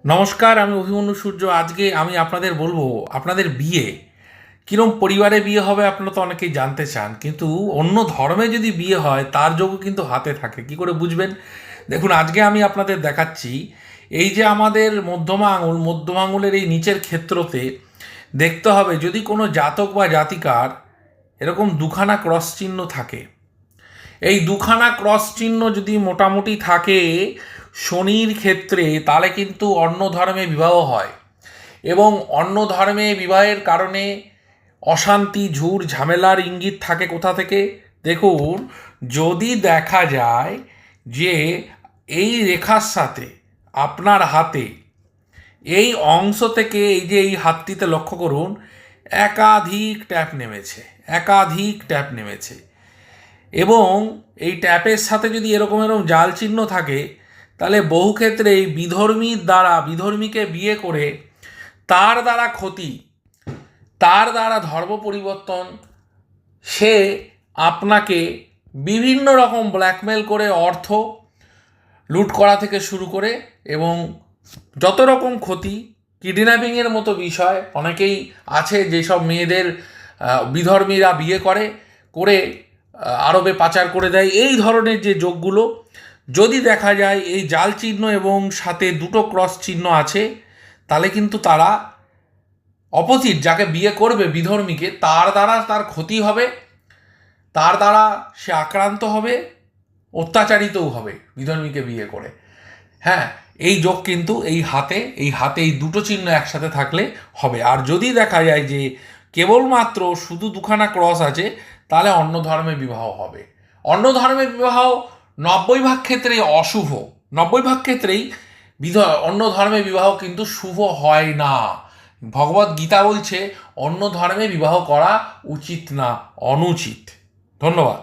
নমস্কার, আমি অভিমন্যু সূর্য। আজকে আমি আপনাদের বলবো আপনাদের বিয়ে কিরম পরিবারে বিয়ে হবে। আপনারা তো অনেকেই জানতে চান, কিন্তু অন্য ধর্মে যদি বিয়ে হয় তার যোগও কিন্তু হাতে থাকে। কি করে বুঝবেন? দেখুন, আজকে আমি আপনাদের দেখাচ্ছি। এই যে আমাদের মধ্যমা আঙুলের এই নিচের ক্ষেত্রতে দেখতে হবে, যদি কোনো জাতক বা জাতিকার এরকম দুখানা ক্রস চিহ্ন থাকে, এই দুখানা ক্রস চিহ্ন যদি মোটামুটি থাকে শনির ক্ষেত্রে, তাহলে কিন্তু অন্য ধর্মে বিবাহ হয়। এবং অন্য ধর্মে বিবাহের কারণে অশান্তি, ঝুট ঝামেলার ইঙ্গিত থাকে কোথা থেকে? দেখুন, যদি দেখা যায় যে এই রেখার সাথে আপনার হাতে এই অংশ থেকে, এই যে এই হাতটিতে লক্ষ্য করুন, একাধিক ট্যাপ নেমেছে এবং এই ট্যাপের সাথে যদি এরকম এরকম জাল চিহ্ন থাকে, তাহলে বহু ক্ষেত্রে এই বিধর্মীকে বিয়ে করে তার দ্বারা ক্ষতি, তার দ্বারা ধর্ম পরিবর্তন, সে আপনাকে বিভিন্ন রকম ব্ল্যাকমেল করে অর্থ লুট করা থেকে শুরু করে এবং যত রকম ক্ষতি, কিডন্যাপিংয়ের মতো বিষয়। অনেকেই আছে যেসব মেয়েদের বিধর্মীরা বিয়ে করে আরবে পাচার করে দেয়। এই ধরনের যে যোগগুলো যদি দেখা যায় এই জাল চিহ্ন এবং সাথে দুটো ক্রস চিহ্ন আছে, তাহলে কিন্তু তারা অপোজিট যাকে বিয়ে করবে বিধর্মীকে, তার দ্বারা তার ক্ষতি হবে, তার দ্বারা সে আক্রান্ত হবে, অত্যাচারিতও হবে বিধর্মীকে বিয়ে করে। হ্যাঁ, এই যোগ কিন্তু এই হাতে এই দুটো চিহ্ন একসাথে থাকলে হবে। আর যদি দেখা যায় যে কেবলমাত্র শুধু দুখানা ক্রস আছে, তাহলে অন্য ধর্মে বিবাহ হবে। অন্য ধর্মের বিবাহ 90% ক্ষেত্রেই অশুভ। 90% ক্ষেত্রেই অন্য ধর্মে বিবাহ কিন্তু শুভ হয় না। ভগবদ গীতা বলছে অন্য ধর্মে বিবাহ করা উচিত না, অনুচিত। ধন্যবাদ।